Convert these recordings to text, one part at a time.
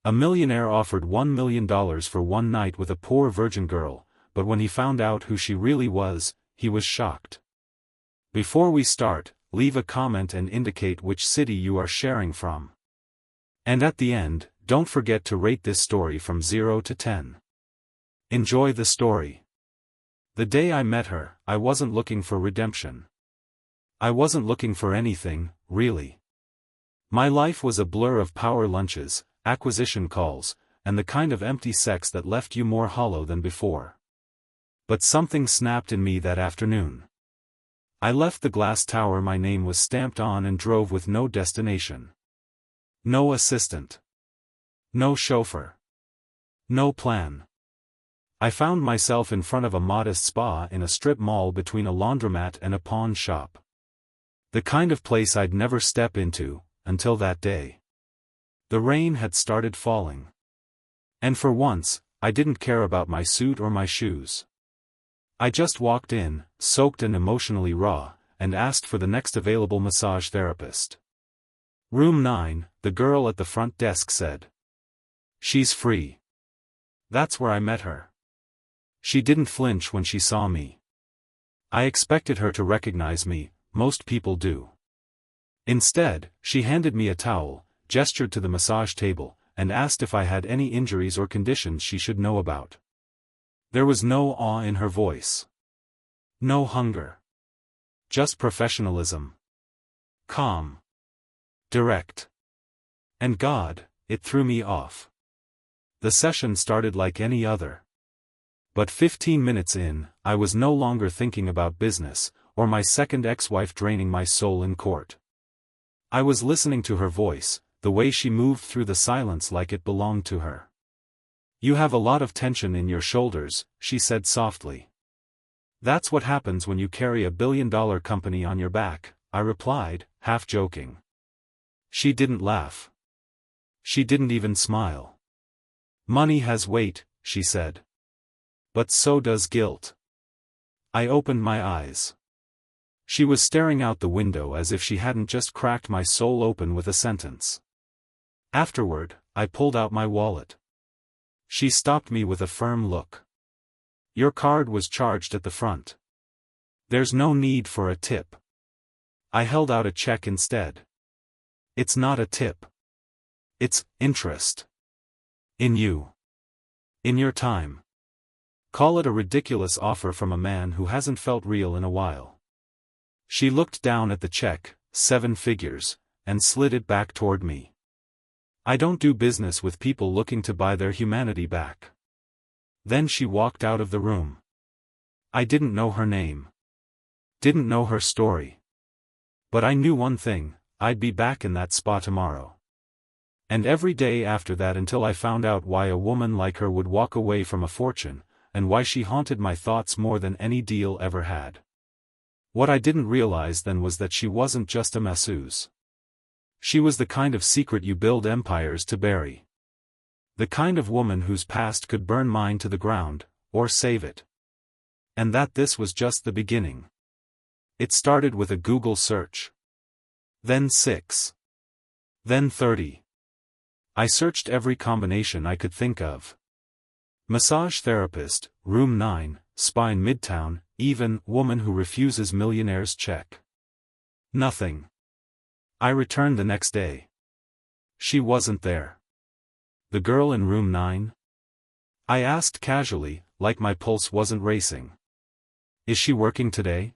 A millionaire offered $1 million for one night with a poor virgin girl, but when he found out who she really was, he was shocked. Before we start, leave a comment and indicate which city you are sharing from. And at the end, don't forget to rate this story from 0 to 10. Enjoy the story. The day I met her, I wasn't looking for redemption. I wasn't looking for anything, really. My life was a blur of power lunches, acquisition calls, and the kind of empty sex that left you more hollow than before. But something snapped in me that afternoon. I left the glass tower my name was stamped on and drove with no destination. No assistant. No chauffeur. No plan. I found myself in front of a modest spa in a strip mall between a laundromat and a pawn shop. The kind of place I'd never step into, until that day. The rain had started falling. And for once, I didn't care about my suit or my shoes. I just walked in, soaked and emotionally raw, and asked for the next available massage therapist. Room 9, the girl at the front desk said. She's free. That's where I met her. She didn't flinch when she saw me. I expected her to recognize me, most people do. Instead, she handed me a towel, gestured to the massage table, and asked if I had any injuries or conditions she should know about. There was no awe in her voice. No hunger. Just professionalism. Calm. Direct. And God, it threw me off. The session started like any other. But 15 minutes in, I was no longer thinking about business, or my second ex-wife draining my soul in court. I was listening to her voice, the way she moved through the silence like it belonged to her. You have a lot of tension in your shoulders, she said softly. That's what happens when you carry a billion-dollar company on your back, I replied, half joking. She didn't laugh. She didn't even smile. Money has weight, she said. But so does guilt. I opened my eyes. She was staring out the window as if she hadn't just cracked my soul open with a sentence. Afterward, I pulled out my wallet. She stopped me with a firm look. Your card was charged at the front. There's no need for a tip. I held out a check instead. It's not a tip. It's interest. In you. In your time. Call it a ridiculous offer from a man who hasn't felt real in a while. She looked down at the check, 7 figures, and slid it back toward me. I don't do business with people looking to buy their humanity back. Then she walked out of the room. I didn't know her name. Didn't know her story. But I knew one thing, I'd be back in that spa tomorrow. And every day after that until I found out why a woman like her would walk away from a fortune, and why she haunted my thoughts more than any deal ever had. What I didn't realize then was that she wasn't just a masseuse. She was the kind of secret you build empires to bury. The kind of woman whose past could burn mine to the ground, or save it. And that this was just the beginning. It started with a Google search. Then 6. Then 30. I searched every combination I could think of. Massage therapist, room 9, spa in Midtown, even, woman who refuses millionaire's check. Nothing. I returned the next day. She wasn't there. The girl in room 9? I asked casually, like my pulse wasn't racing. Is she working today?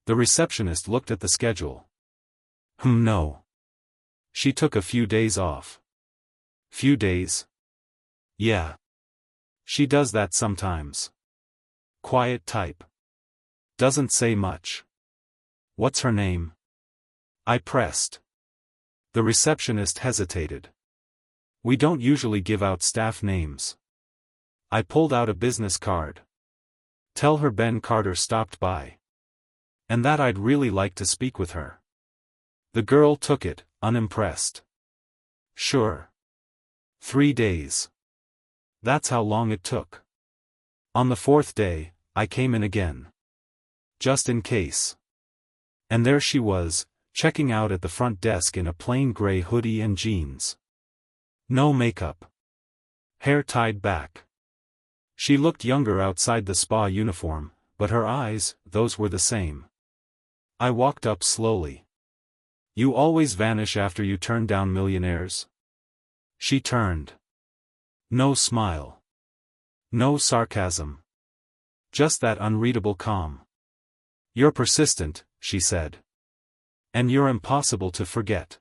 The receptionist looked at the schedule. No. She took a few days off. Few days? Yeah. She does that sometimes. Quiet type. Doesn't say much. What's her name? I pressed. The receptionist hesitated. We don't usually give out staff names. I pulled out a business card. Tell her Ben Carter stopped by. And that I'd really like to speak with her. The girl took it, unimpressed. Sure. 3 days. That's how long it took. On the 4th day, I came in again. Just in case. And there she was, checking out at the front desk in a plain gray hoodie and jeans. No makeup. Hair tied back. She looked younger outside the spa uniform, but her eyes, those were the same. I walked up slowly. You always vanish after you turn down millionaires? She turned. No smile. No sarcasm. Just that unreadable calm. You're persistent, she said. And you're impossible to forget.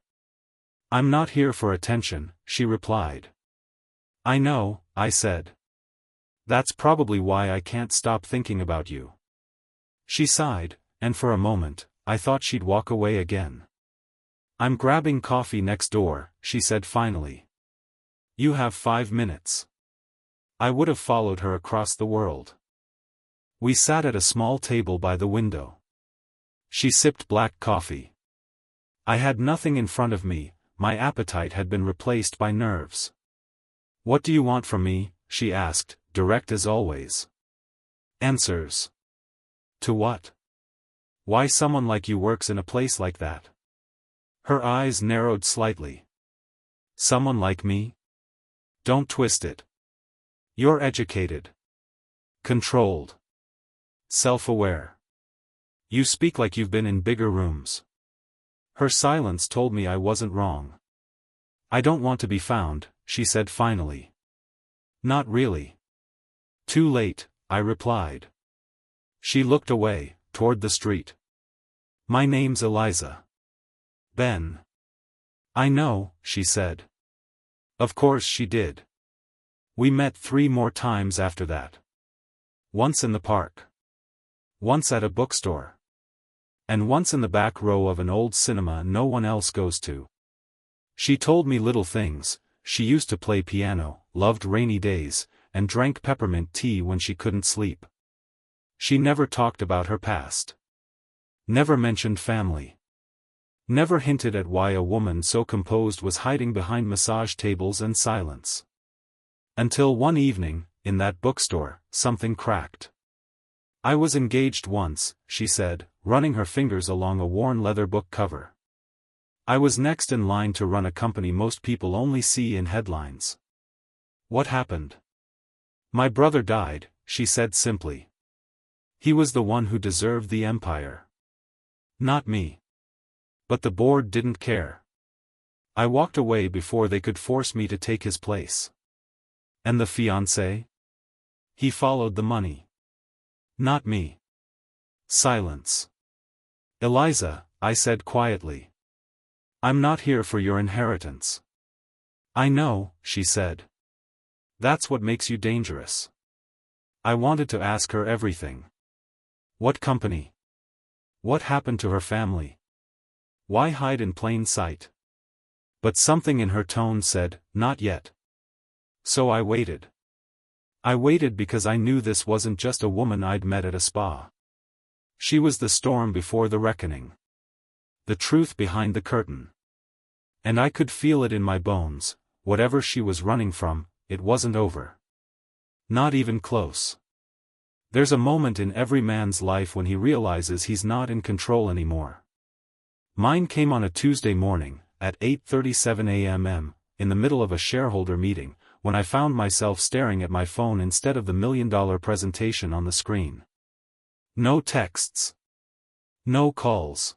I'm not here for attention, she replied. I know, I said. That's probably why I can't stop thinking about you. She sighed, and for a moment, I thought she'd walk away again. I'm grabbing coffee next door, she said finally. You have 5 minutes. I would have followed her across the world. We sat at a small table by the window. She sipped black coffee. I had nothing in front of me, my appetite had been replaced by nerves. What do you want from me? She asked, direct as always. Answers. To what? Why someone like you works in a place like that? Her eyes narrowed slightly. Someone like me? Don't twist it. You're educated. Controlled. Self-aware. You speak like you've been in bigger rooms. Her silence told me I wasn't wrong. I don't want to be found, she said finally. Not really. Too late, I replied. She looked away, toward the street. My name's Eliza. Ben. I know, she said. Of course she did. We met 3 more times after that. Once in the park. Once at a bookstore. And once in the back row of an old cinema no one else goes to. She told me little things. She used to play piano, loved rainy days, and drank peppermint tea when she couldn't sleep. She never talked about her past. Never mentioned family. Never hinted at why a woman so composed was hiding behind massage tables and silence. Until one evening, in that bookstore, something cracked. I was engaged once, she said, running her fingers along a worn leather book cover. I was next in line to run a company most people only see in headlines. What happened? My brother died, she said simply. He was the one who deserved the empire. Not me. But the board didn't care. I walked away before they could force me to take his place. And the fiancé? He followed the money. Not me. Silence. Eliza, I said quietly. I'm not here for your inheritance. I know, she said. That's what makes you dangerous. I wanted to ask her everything. What company? What happened to her family? Why hide in plain sight? But something in her tone said, not yet. So I waited. I waited because I knew this wasn't just a woman I'd met at a spa. She was the storm before the reckoning. The truth behind the curtain. And I could feel it in my bones, whatever she was running from, it wasn't over. Not even close. There's a moment in every man's life when he realizes he's not in control anymore. Mine came on a Tuesday morning, at 8:37 a.m., in the middle of a shareholder meeting, when I found myself staring at my phone instead of the $1 million presentation on the screen. No texts. No calls.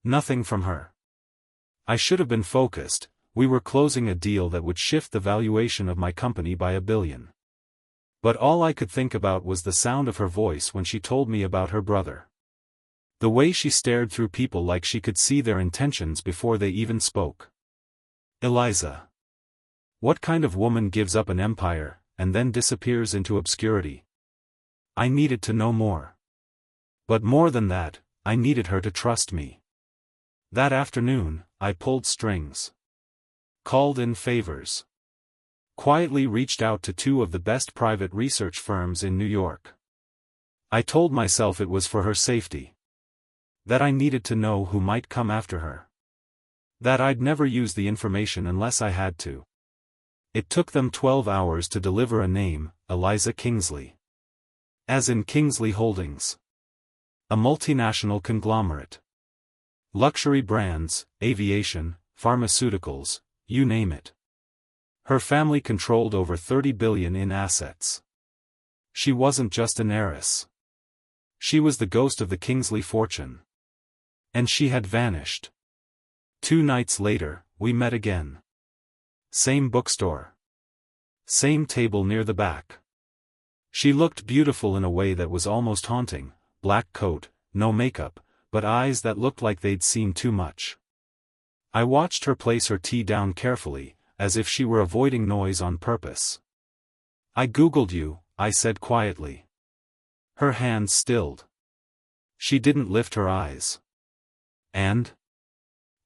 Nothing from her. I should have been focused. We were closing a deal that would shift the valuation of my company by $1 billion. But all I could think about was the sound of her voice when she told me about her brother. The way she stared through people like she could see their intentions before they even spoke. Eliza. What kind of woman gives up an empire, and then disappears into obscurity? I needed to know more. But more than that, I needed her to trust me. That afternoon, I pulled strings. Called in favors. Quietly reached out to 2 of the best private research firms in New York. I told myself it was for her safety. That I needed to know who might come after her. That I'd never use the information unless I had to. It took them 12 hours to deliver a name, Eliza Kingsley. As in Kingsley Holdings. A multinational conglomerate. Luxury brands, aviation, pharmaceuticals, you name it. Her family controlled over 30 billion in assets. She wasn't just an heiress. She was the ghost of the Kingsley fortune. And she had vanished. 2 nights later, we met again. Same bookstore. Same table near the back. She looked beautiful in a way that was almost haunting, black coat, no makeup, but eyes that looked like they'd seen too much. I watched her place her tea down carefully, as if she were avoiding noise on purpose. "I Googled you," I said quietly. Her hands stilled. She didn't lift her eyes. "And?"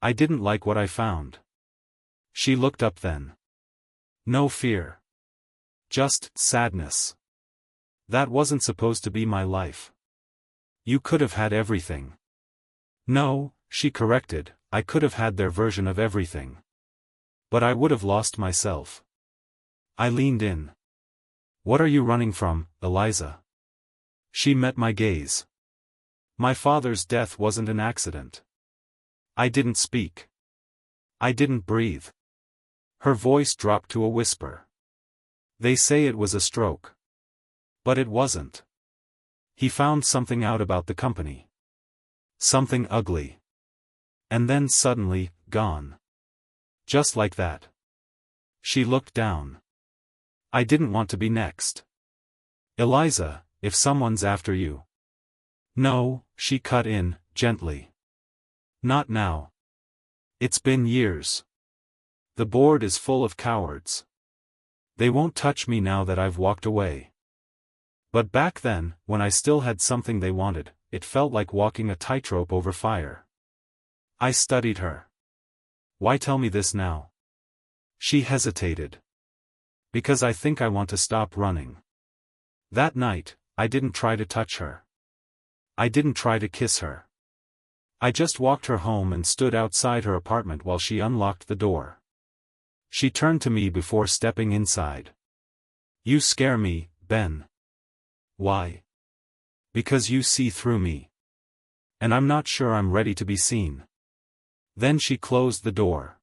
"I didn't like what I found." She looked up then. No fear. Just sadness. "That wasn't supposed to be my life. You could have had everything." "No," she corrected, "I could have had their version of everything. But I would have lost myself." I leaned in. "What are you running from, Eliza?" She met my gaze. "My father's death wasn't an accident." I didn't speak. I didn't breathe. Her voice dropped to a whisper. "They say it was a stroke. But it wasn't. He found something out about the company. Something ugly. And then suddenly, gone. Just like that." She looked down. "I didn't want to be next. Eliza, if someone's after you." "No," she cut in, gently. "Not now. It's been years. The board is full of cowards. They won't touch me now that I've walked away. But back then, when I still had something they wanted, it felt like walking a tightrope over fire." I studied her. "Why tell me this now?" She hesitated. "Because I think I want to stop running." That night, I didn't try to touch her. I didn't try to kiss her. I just walked her home and stood outside her apartment while she unlocked the door. She turned to me before stepping inside. "You scare me, Ben." "Why?" "Because you see through me. And I'm not sure I'm ready to be seen." Then she closed the door.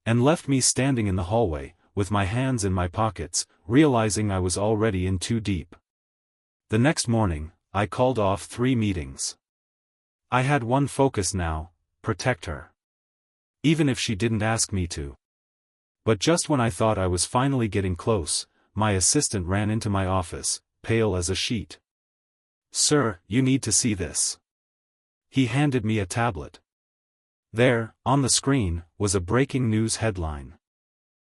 And left me standing in the hallway, with my hands in my pockets, realizing I was already in too deep. The next morning, I called off 3 meetings. I had one focus now: protect her. Even if she didn't ask me to. But just when I thought I was finally getting close, my assistant ran into my office, pale as a sheet. "Sir, you need to see this." He handed me a tablet. There, on the screen, was a breaking news headline.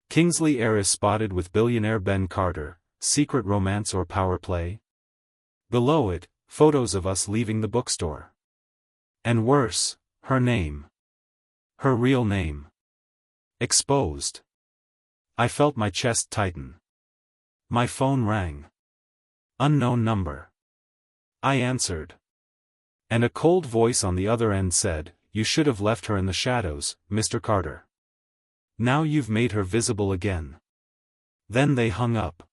"Kingsley heiress spotted with billionaire Ben Carter, secret romance or power play?" Below it, photos of us leaving the bookstore. And worse, her name. Her real name. Exposed. I felt my chest tighten. My phone rang. Unknown number. I answered. And a cold voice on the other end said, "You should have left her in the shadows, Mr. Carter. Now you've made her visible again." Then they hung up.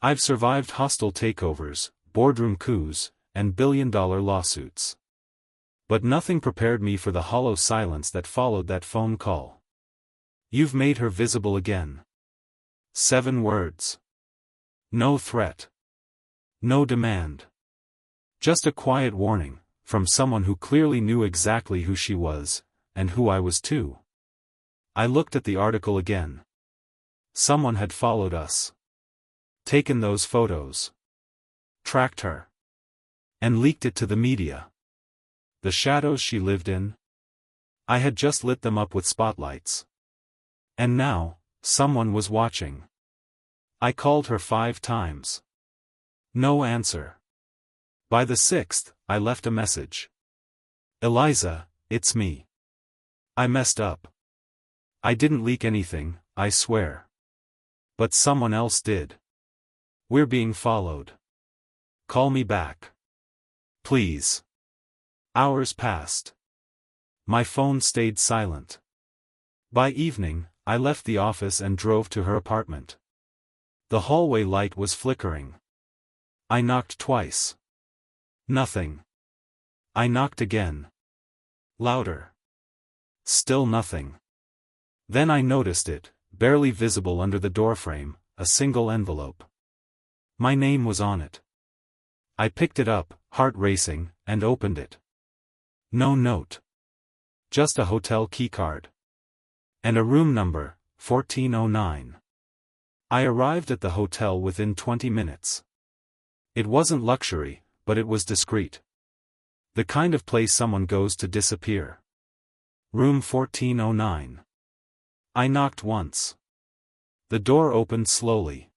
I've survived hostile takeovers, boardroom coups, and billion-dollar lawsuits. But nothing prepared me for the hollow silence that followed that phone call. "You've made her visible again." 7 words. No threat. No demand. Just a quiet warning, from someone who clearly knew exactly who she was, and who I was too. I looked at the article again. Someone had followed us. Taken those photos. Tracked her. And leaked it to the media. The shadows she lived in? I had just lit them up with spotlights. And now, someone was watching. I called her 5 times. No answer. By the 6th, I left a message. "Eliza, it's me. I messed up. I didn't leak anything, I swear. But someone else did. We're being followed. Call me back. Please." Hours passed. My phone stayed silent. By evening, I left the office and drove to her apartment. The hallway light was flickering. I knocked twice. Nothing. I knocked again. Louder. Still nothing. Then I noticed it, barely visible under the doorframe, a single envelope. My name was on it. I picked it up, heart racing, and opened it. No note. Just a hotel keycard. And a room number, 1409. I arrived at the hotel within 20 minutes. It wasn't luxury, but it was discreet. The kind of place someone goes to disappear. Room 1409. I knocked once. The door opened slowly.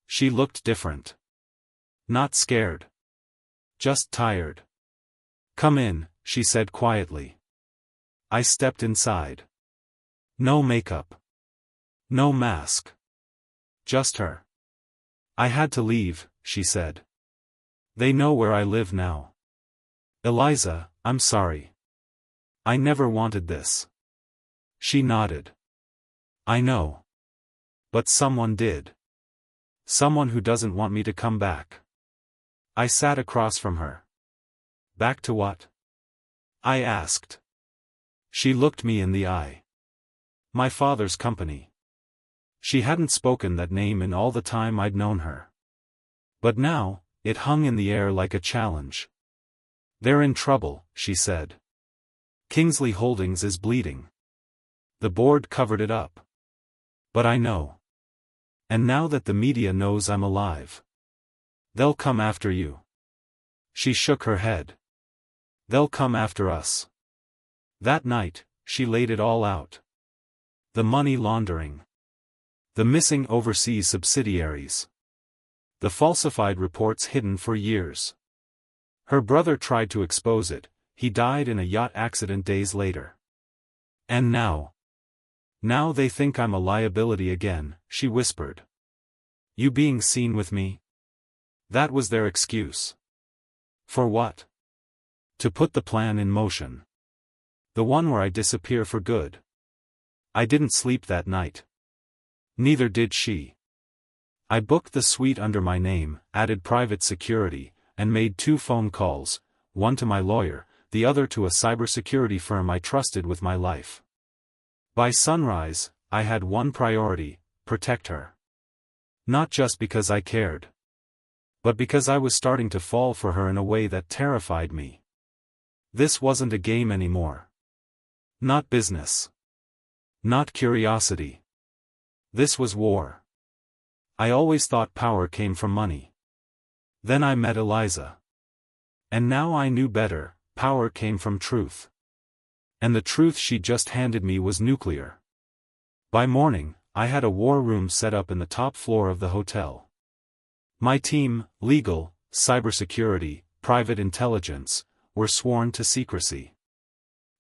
She looked different. Not scared. Just tired. "Come in," she said quietly. I stepped inside. No makeup. No mask. Just her. "I had to leave," she said. "They know where I live now. Eliza, I'm sorry. I never wanted this." She nodded. "I know. But someone did. Someone who doesn't want me to come back." I sat across from her. "Back to what?" I asked. She looked me in the eye. "My father's company." She hadn't spoken that name in all the time I'd known her. But now, it hung in the air like a challenge. "They're in trouble," she said. "Kingsley Holdings is bleeding. The board covered it up. But I know. And now that the media knows I'm alive, they'll come after you." She shook her head. "They'll come after us." That night, she laid it all out. The money laundering. The missing overseas subsidiaries. The falsified reports hidden for years. Her brother tried to expose it. He died in a yacht accident days later. And now they think I'm a liability again, she whispered. "You being seen with me?" That was their excuse. For what? To put the plan in motion. The one where I disappear for good. I didn't sleep that night. Neither did she. I booked the suite under my name, added private security, and made 2 phone calls, one to my lawyer, the other to a cybersecurity firm I trusted with my life. By sunrise, I had one priority: protect her. Not just because I cared, but because I was starting to fall for her in a way that terrified me. This wasn't a game anymore. Not business. Not curiosity. This was war. I always thought power came from money. Then I met Eliza. And now I knew better: power came from truth. And the truth she just handed me was nuclear. By morning, I had a war room set up in the top floor of the hotel. My team, legal, cybersecurity, private intelligence, were sworn to secrecy.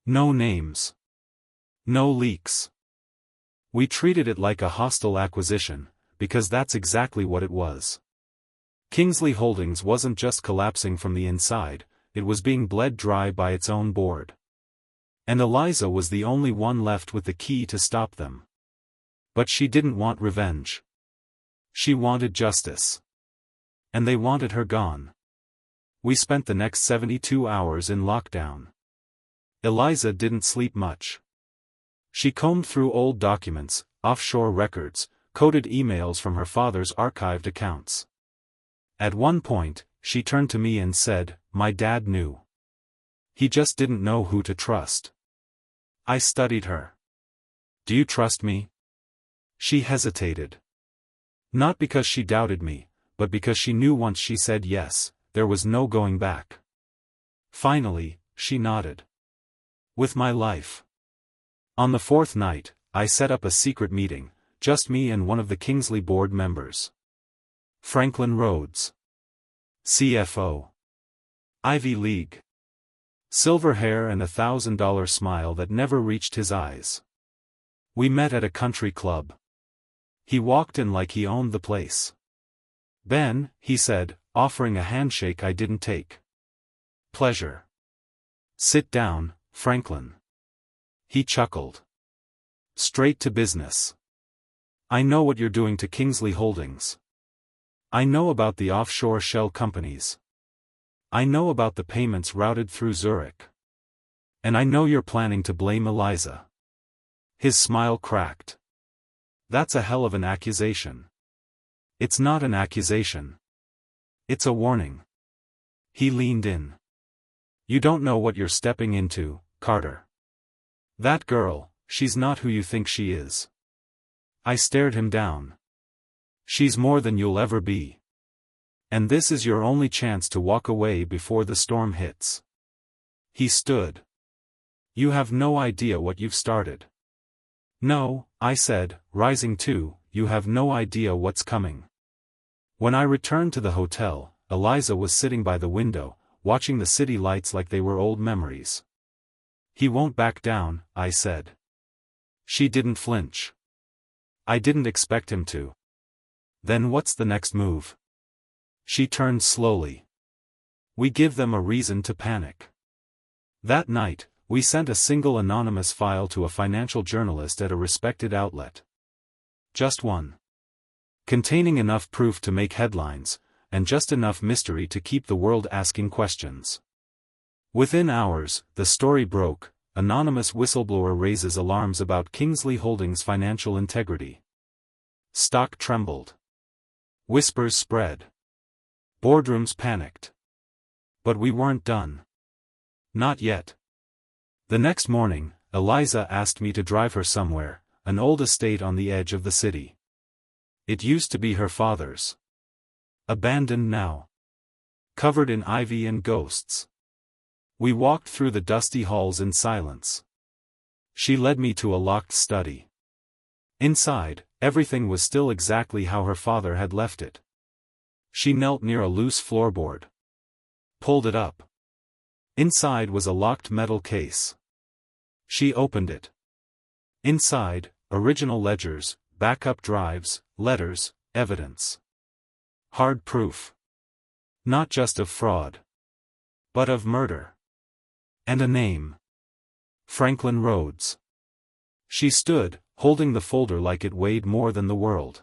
No names. No leaks. We treated it like a hostile acquisition, because that's exactly what it was. Kingsley Holdings wasn't just collapsing from the inside, it was being bled dry by its own board. And Eliza was the only one left with the key to stop them. But she didn't want revenge. She wanted justice. And they wanted her gone. We spent the next 72 hours in lockdown. Eliza didn't sleep much. She combed through old documents, offshore records, coded emails from her father's archived accounts. At one point, she turned to me and said, "My dad knew. He just didn't know who to trust." I studied her. "Do you trust me?" She hesitated. Not because she doubted me, but because she knew once she said yes, there was no going back. Finally, she nodded. "With my life." On the 4th night, I set up a secret meeting, just me and one of the Kingsley board members. Franklin Rhodes. CFO. Ivy League. Silver hair and $1,000 smile that never reached his eyes. We met at a country club. He walked in like he owned the place. "Ben," he said, offering a handshake I didn't take. "Pleasure." "Sit down, Franklin." He chuckled. "Straight to business. I know what you're doing to Kingsley Holdings. I know about the offshore shell companies. I know about the payments routed through Zurich. And I know you're planning to blame Eliza." His smile cracked. That's a hell of an accusation. It's not an accusation. It's a warning. He leaned in. You don't know what you're stepping into, Carter. That girl, she's not who you think she is. I stared him down. She's more than you'll ever be. And this is your only chance to walk away before the storm hits. He stood. You have no idea what you've started. No, I said, rising too, you have no idea what's coming. When I returned to the hotel, Eliza was sitting by the window, watching the city lights like they were old memories. He won't back down, I said. She didn't flinch. I didn't expect him to. Then what's the next move? She turned slowly. We give them a reason to panic. That night, we sent a single anonymous file to a financial journalist at a respected outlet. Just one. Containing enough proof to make headlines, and just enough mystery to keep the world asking questions. Within hours, the story broke. Anonymous whistleblower raises alarms about Kingsley Holdings' financial integrity. Stock trembled. Whispers spread. Boardrooms panicked. But we weren't done. Not yet. The next morning, Eliza asked me to drive her somewhere, an old estate on the edge of the city. It used to be her father's. Abandoned now. Covered in ivy and ghosts. We walked through the dusty halls in silence. She led me to a locked study. Inside, everything was still exactly how her father had left it. She knelt near a loose floorboard. Pulled it up. Inside was a locked metal case. She opened it. Inside, original ledgers, backup drives, letters, evidence. Hard proof. Not just of fraud. But of murder. And a name. Franklin Rhodes. She stood, holding the folder like it weighed more than the world.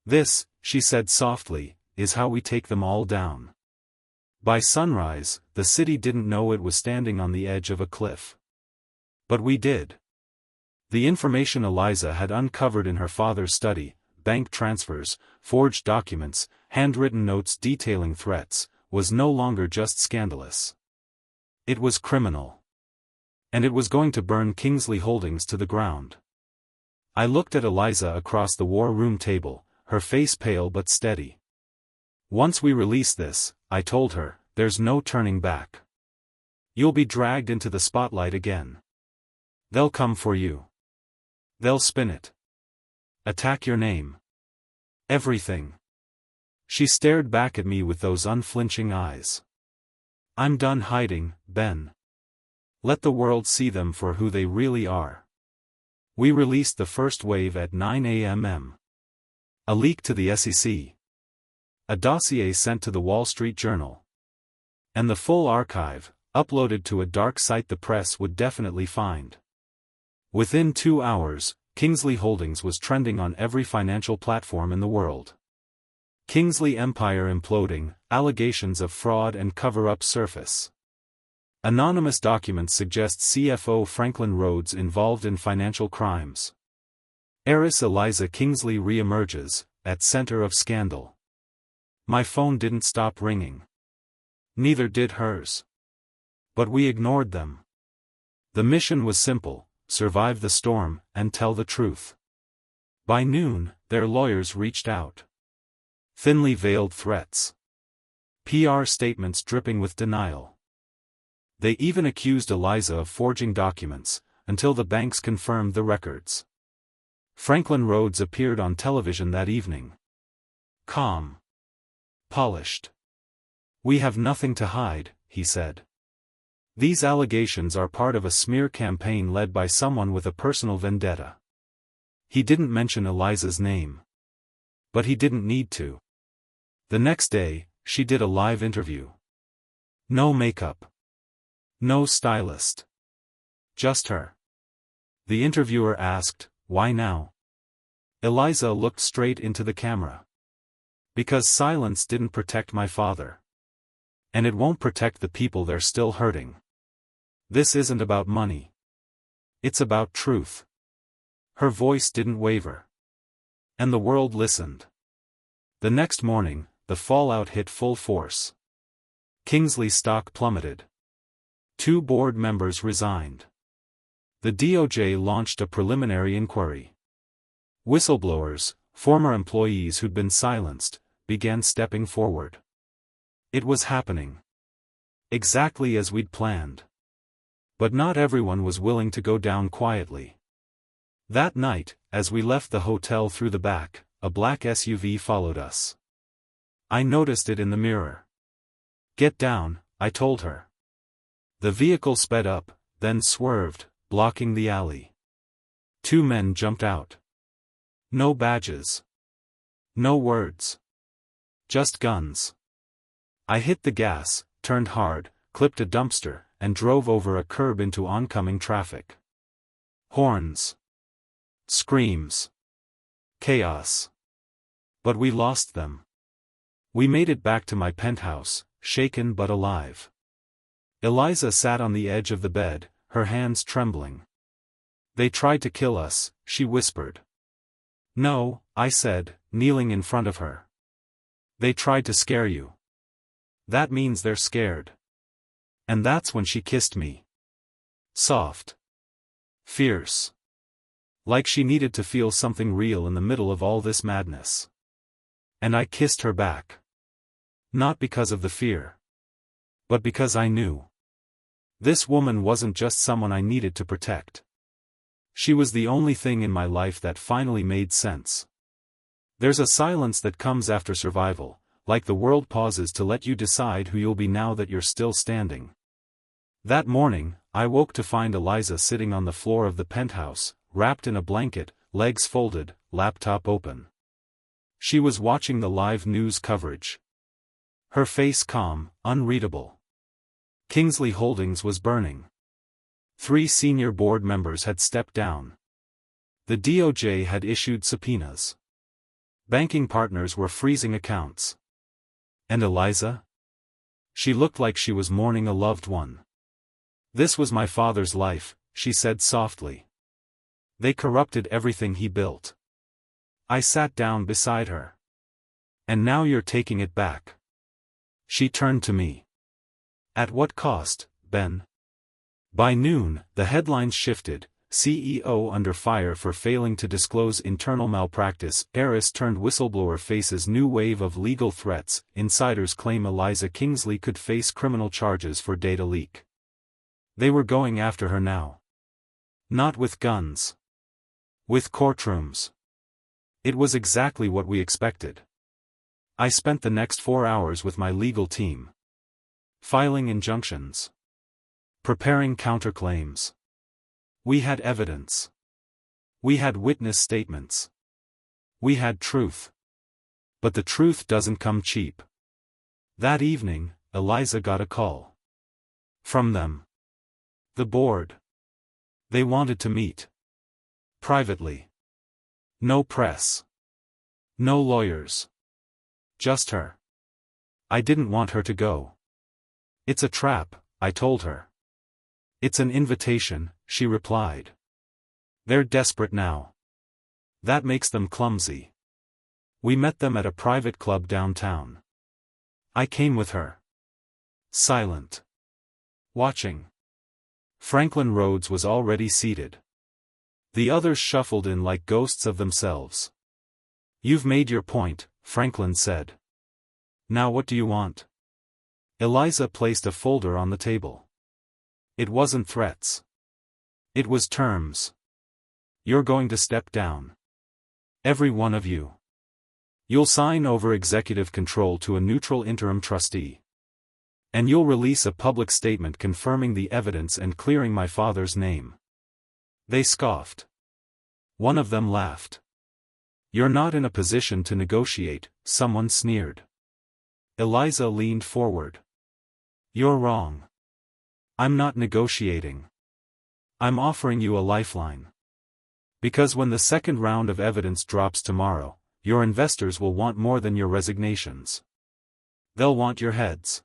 This, she said softly, is how we take them all down. By sunrise, the city didn't know it was standing on the edge of a cliff. But we did. The information Eliza had uncovered in her father's study, bank transfers, forged documents, handwritten notes detailing threats, was no longer just scandalous. It was criminal. And it was going to burn Kingsley Holdings to the ground. I looked at Eliza across the war room table, her face pale but steady. Once we release this, I told her, there's no turning back. You'll be dragged into the spotlight again. They'll come for you. They'll spin it. Attack your name. Everything. She stared back at me with those unflinching eyes. I'm done hiding, Ben. Let the world see them for who they really are. We released the first wave at 9 a.m. A leak to the SEC. A dossier sent to the Wall Street Journal. And the full archive, uploaded to a dark site the press would definitely find. Within 2 hours, Kingsley Holdings was trending on every financial platform in the world. Kingsley Empire imploding, allegations of fraud and cover-up surface. Anonymous documents suggest CFO Franklin Rhodes involved in financial crimes. Heiress Eliza Kingsley re-emerges, at center of scandal. My phone didn't stop ringing. Neither did hers. But we ignored them. The mission was simple, survive the storm, and tell the truth. By noon, their lawyers reached out. Thinly veiled threats. PR statements dripping with denial. They even accused Eliza of forging documents, until the banks confirmed the records. Franklin Rhodes appeared on television that evening. Calm. Polished. We have nothing to hide, he said. These allegations are part of a smear campaign led by someone with a personal vendetta. He didn't mention Eliza's name. But he didn't need to. The next day, she did a live interview. No makeup. No stylist. Just her. The interviewer asked, "Why now?" Eliza looked straight into the camera. Because silence didn't protect my father. And it won't protect the people they're still hurting. This isn't about money. It's about truth. Her voice didn't waver. And the world listened. The next morning, the fallout hit full force. Kingsley's stock plummeted. 2 board members resigned. The DOJ launched a preliminary inquiry. Whistleblowers, former employees who'd been silenced, began stepping forward. It was happening. Exactly as we'd planned. But not everyone was willing to go down quietly. That night, as we left the hotel through the back, a black SUV followed us. I noticed it in the mirror. "Get down," I told her. The vehicle sped up, then swerved, blocking the alley. 2 men jumped out. No badges. No words. Just guns. I hit the gas, turned hard, clipped a dumpster, and drove over a curb into oncoming traffic. Horns. Screams. Chaos. But we lost them. We made it back to my penthouse, shaken but alive. Eliza sat on the edge of the bed, her hands trembling. "They tried to kill us," she whispered. "No," I said, kneeling in front of her. "They tried to scare you. That means they're scared." And that's when she kissed me. Soft. Fierce. Like she needed to feel something real in the middle of all this madness. And I kissed her back. Not because of the fear. But because I knew. This woman wasn't just someone I needed to protect. She was the only thing in my life that finally made sense. There's a silence that comes after survival, like the world pauses to let you decide who you'll be now that you're still standing. That morning, I woke to find Eliza sitting on the floor of the penthouse, wrapped in a blanket, legs folded, laptop open. She was watching the live news coverage. Her face calm, unreadable. Kingsley Holdings was burning. 3 senior board members had stepped down. The DOJ had issued subpoenas. Banking partners were freezing accounts. And Eliza? She looked like she was mourning a loved one. "This was my father's life," she said softly. "They corrupted everything he built." I sat down beside her. "And now you're taking it back." She turned to me. "At what cost, Ben?" By noon, the headlines shifted: CEO under fire for failing to disclose internal malpractice, heiress turned whistleblower faces new wave of legal threats, insiders claim Eliza Kingsley could face criminal charges for data leak. They were going after her now. Not with guns. With courtrooms. It was exactly what we expected. I spent the next 4 hours with my legal team. Filing injunctions. Preparing counterclaims. We had evidence. We had witness statements. We had truth. But the truth doesn't come cheap. That evening, Eliza got a call. From them. The board. They wanted to meet. Privately. No press. No lawyers. Just her. I didn't want her to go. "It's a trap," I told her. "It's an invitation," she replied. "They're desperate now. That makes them clumsy." We met them at a private club downtown. I came with her. Silent. Watching. Franklin Rhodes was already seated. The others shuffled in like ghosts of themselves. "You've made your point," Franklin said. "Now what do you want?" Eliza placed a folder on the table. It wasn't threats. It was terms. "You're going to step down. Every one of you. You'll sign over executive control to a neutral interim trustee. And you'll release a public statement confirming the evidence and clearing my father's name." They scoffed. One of them laughed. "You're not in a position to negotiate," someone sneered. Eliza leaned forward. "You're wrong. I'm not negotiating. I'm offering you a lifeline. Because when the second round of evidence drops tomorrow, your investors will want more than your resignations. They'll want your heads."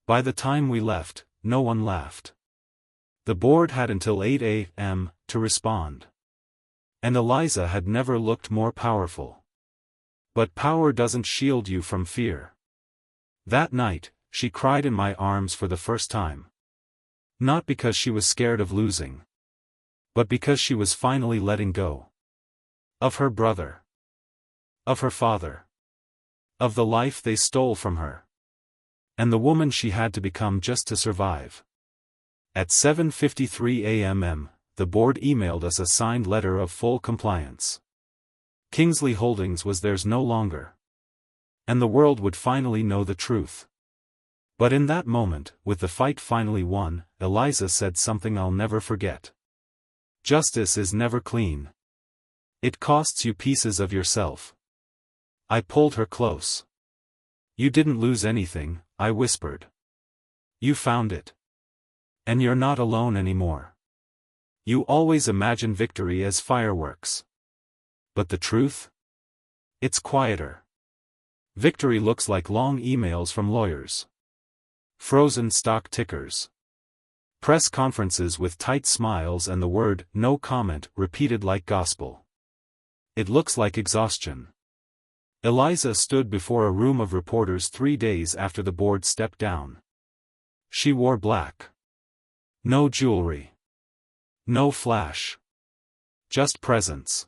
By the time we left, no one laughed. The board had until 8 a.m. to respond. And Eliza had never looked more powerful. But power doesn't shield you from fear. That night, she cried in my arms for the first time. Not because she was scared of losing, but because she was finally letting go. Of her brother. Of her father. Of the life they stole from her. And the woman she had to become just to survive. At 7:53 a.m., the board emailed us a signed letter of full compliance. Kingsley Holdings was theirs no longer. And the world would finally know the truth. But in that moment, with the fight finally won, Eliza said something I'll never forget. Justice is never clean. It costs you pieces of yourself. I pulled her close. You didn't lose anything, I whispered. You found it. And you're not alone anymore. You always imagine victory as fireworks. But the truth? It's quieter. Victory looks like long emails from lawyers. Frozen stock tickers. Press conferences with tight smiles and the word, no comment, repeated like gospel. It looks like exhaustion. Eliza stood before a room of reporters 3 days after the board stepped down. She wore black. No jewelry. No flash. Just presence.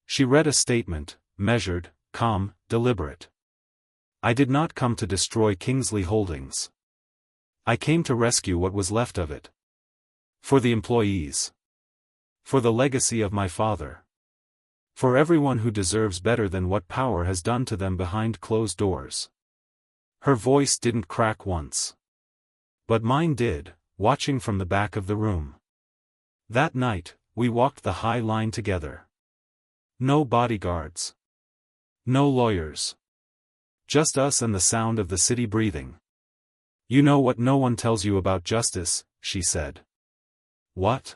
She read a statement, measured, calm, deliberate. I did not come to destroy Kingsley Holdings. I came to rescue what was left of it. For the employees. For the legacy of my father. For everyone who deserves better than what power has done to them behind closed doors. Her voice didn't crack once. But mine did, watching from the back of the room. That night, we walked the high line together. No bodyguards. No lawyers. Just us and the sound of the city breathing. You know what no one tells you about justice, she said. What?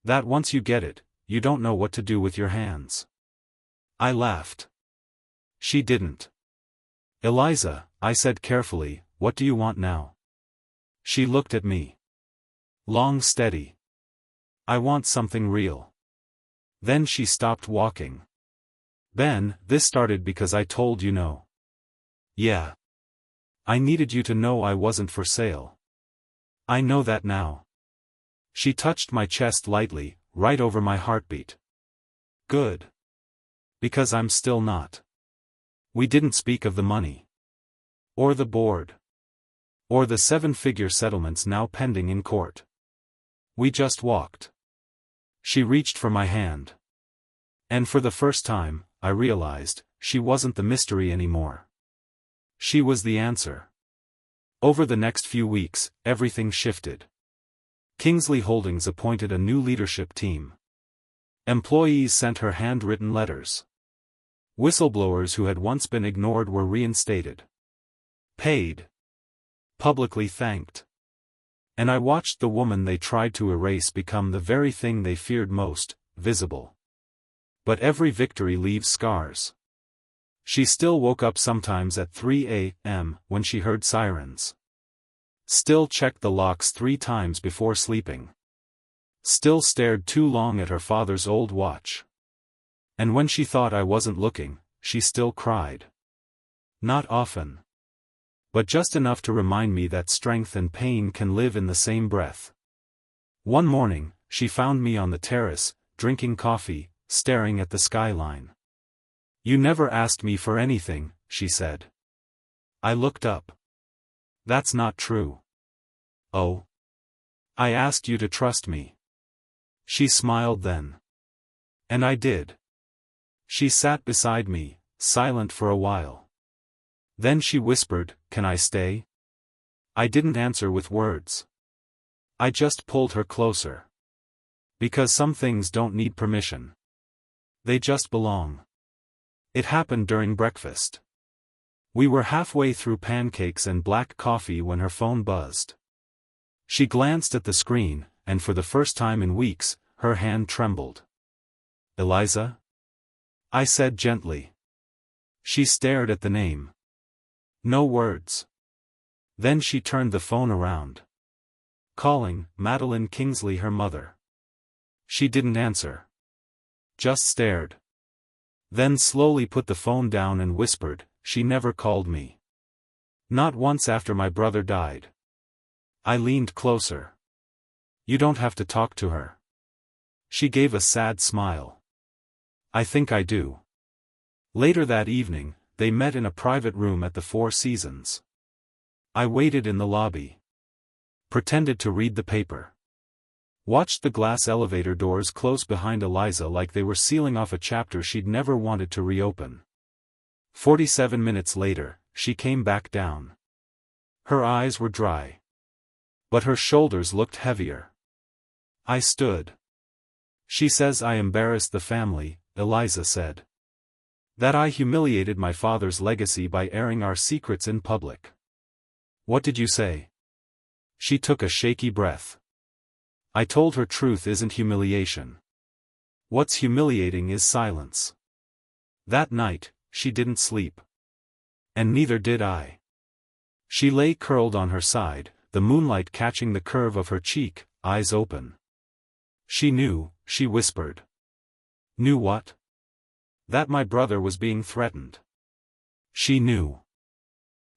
That once you get it, you don't know what to do with your hands. I laughed. She didn't. Eliza, I said carefully, what do you want now? She looked at me. Long, steady. I want something real. Then she stopped walking. Ben, this started because I told you no. Yeah. I needed you to know I wasn't for sale. I know that now. She touched my chest lightly, right over my heartbeat. Good. Because I'm still not. We didn't speak of the money. Or the board. Or the 7-figure settlements now pending in court. We just walked. She reached for my hand. And for the first time, I realized, she wasn't the mystery anymore. She was the answer. Over the next few weeks, everything shifted. Kingsley Holdings appointed a new leadership team. Employees sent her handwritten letters. Whistleblowers who had once been ignored were reinstated. Paid. Publicly thanked. And I watched the woman they tried to erase become the very thing they feared most, visible. But every victory leaves scars. She still woke up sometimes at 3 a.m. when she heard sirens. Still checked the locks 3 times before sleeping. Still stared too long at her father's old watch. And when she thought I wasn't looking, she still cried. Not often. But just enough to remind me that strength and pain can live in the same breath. One morning, she found me on the terrace, drinking coffee, staring at the skyline. You never asked me for anything, she said. I looked up. That's not true. Oh. I asked you to trust me. She smiled then. And I did. She sat beside me, silent for a while. Then she whispered, "Can I stay?" I didn't answer with words. I just pulled her closer. Because some things don't need permission. They just belong. It happened during breakfast. We were halfway through pancakes and black coffee when her phone buzzed. She glanced at the screen, and for the first time in weeks, her hand trembled. "Eliza?" I said gently. She stared at the name. No words. Then she turned the phone around. Calling Madeline Kingsley, her mother. She didn't answer. just stared. Then slowly put the phone down and whispered, "She never called me. Not once after my brother died." I leaned closer. "You don't have to talk to her." She gave a sad smile. "I think I do." Later that evening, they met in a private room at the Four Seasons. I waited in the lobby. Pretended to read the paper. Watched the glass elevator doors close behind Eliza like they were sealing off a chapter she'd never wanted to reopen. 47 minutes later, she came back down. Her eyes were dry. But her shoulders looked heavier. I stood. "She says I embarrassed the family," Eliza said. "That I humiliated my father's legacy by airing our secrets in public." "What did you say?" She took a shaky breath. "I told her truth isn't humiliation. What's humiliating is silence." That night, she didn't sleep. And neither did I. She lay curled on her side, the moonlight catching the curve of her cheek, eyes open. "She knew," she whispered. "Knew what?" "That my brother was being threatened. She knew.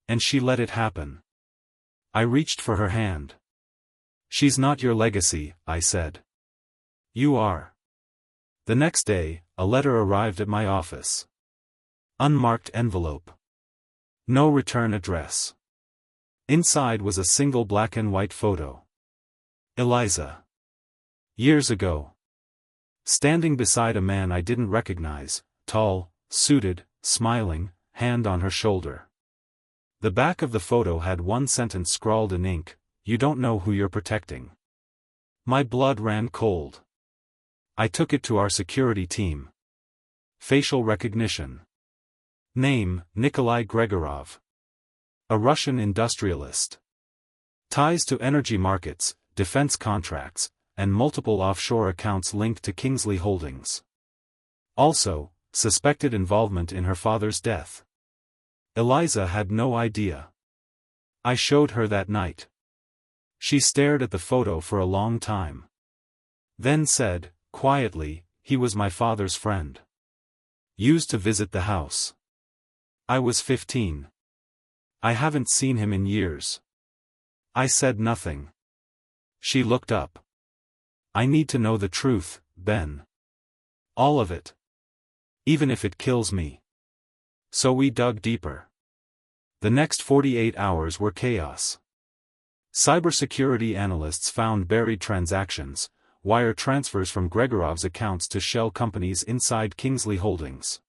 And she let it happen." I reached for her hand. "She's not your legacy," I said. "You are." The next day, a letter arrived at my office. Unmarked envelope. No return address. Inside was a single black and white photo. Eliza. Years ago. Standing beside a man I didn't recognize, tall, suited, smiling, hand on her shoulder. The back of the photo had one sentence scrawled in ink: "You don't know who you're protecting." My blood ran cold. I took it to our security team. Facial recognition. Name, Nikolai Gregorov. A Russian industrialist. Ties to energy markets, defense contracts, and multiple offshore accounts linked to Kingsley Holdings. Also, suspected involvement in her father's death. Eliza had no idea. I showed her that night. She stared at the photo for a long time. Then said, quietly, "He was my father's friend. Used to visit the house. I was 15. I haven't seen him in years." I said nothing. She looked up. "I need to know the truth, Ben. All of it. Even if it kills me." So we dug deeper. The next 48 hours were chaos. Cybersecurity analysts found buried transactions, wire transfers from Gregorov's accounts to shell companies inside Kingsley Holdings.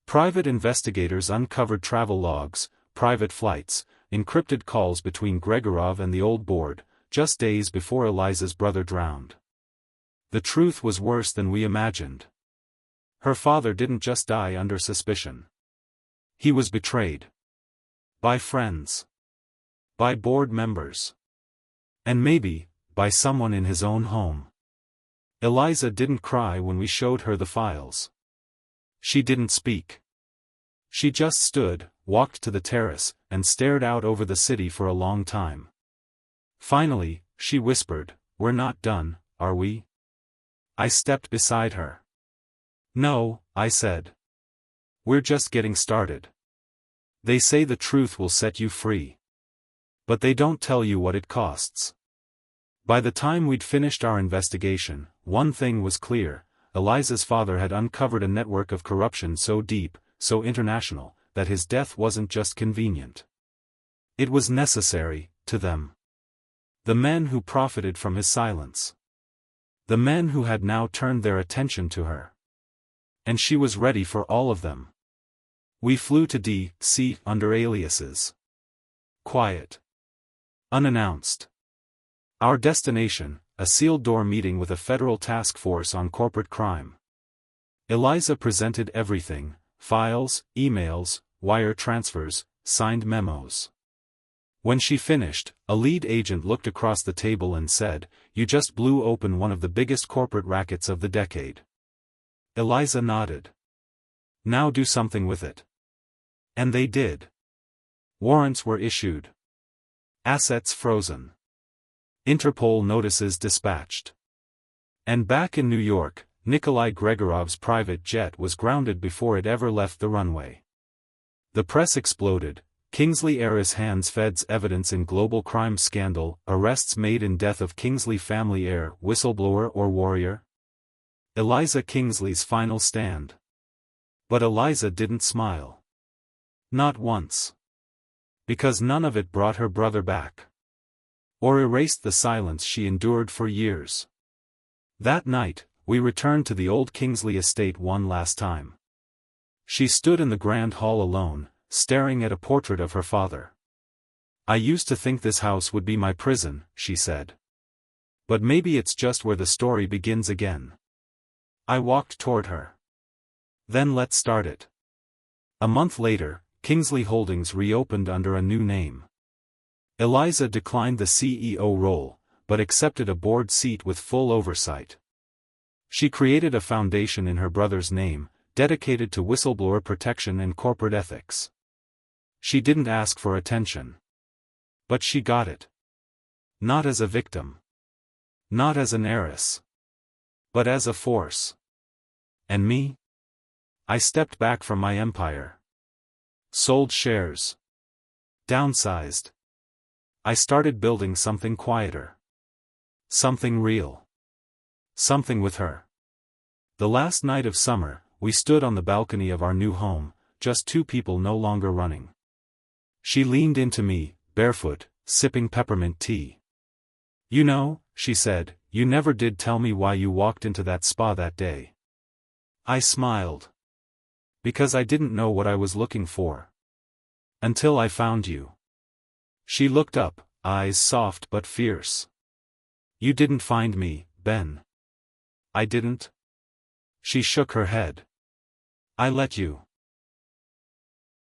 Private investigators uncovered travel logs, private flights, encrypted calls between Gregorov and the old board, just days before Eliza's brother drowned. The truth was worse than we imagined. Her father didn't just die under suspicion. He was betrayed. By friends. By board members. And maybe, by someone in his own home. Eliza didn't cry when we showed her the files. She didn't speak. She just stood, walked to the terrace, and stared out over the city for a long time. Finally, she whispered, "We're not done, are we?" I stepped beside her. "No," I said. "We're just getting started. They say the truth will set you free. But they don't tell you what it costs." By the time we'd finished our investigation, one thing was clear: Eliza's father had uncovered a network of corruption so deep, so international, that his death wasn't just convenient. It was necessary, to them. The men who profited from his silence. The men who had now turned their attention to her. And she was ready for all of them. We flew to D.C. under aliases. Quiet. Unannounced. Our destination, a sealed-door meeting with a federal task force on corporate crime. Eliza presented everything: files, emails, wire transfers, signed memos. When she finished, a lead agent looked across the table and said, "You just blew open one of the biggest corporate rackets of the decade." Eliza nodded. "Now do something with it." And they did. Warrants were issued. Assets frozen. Interpol notices dispatched. And back in New York, Nikolai Gregorov's private jet was grounded before it ever left the runway. The press exploded. Kingsley heiress hands feds evidence in global crime scandal, arrests made in death of Kingsley family heir, whistleblower or warrior? Eliza Kingsley's final stand. But Eliza didn't smile. Not once. Because none of it brought her brother back. Or erased the silence she endured for years. That night, we returned to the old Kingsley estate one last time. She stood in the grand hall alone, staring at a portrait of her father. "I used to think this house would be my prison," she said. "But maybe it's just where the story begins again." I walked toward her. "Then let's start it." A month later, Kingsley Holdings reopened under a new name. Eliza declined the CEO role, but accepted a board seat with full oversight. She created a foundation in her brother's name, dedicated to whistleblower protection and corporate ethics. She didn't ask for attention. But she got it. Not as a victim. Not as an heiress. But as a force. And me? I stepped back from my empire. Sold shares. Downsized. I started building something quieter. Something real. Something with her. The last night of summer, we stood on the balcony of our new home, just two people no longer running. She leaned into me, barefoot, sipping peppermint tea. "You know," she said, "you never did tell me why you walked into that spa that day." I smiled. "Because I didn't know what I was looking for. Until I found you." She looked up, eyes soft but fierce. "You didn't find me, Ben." "I didn't?" She shook her head. "I let you."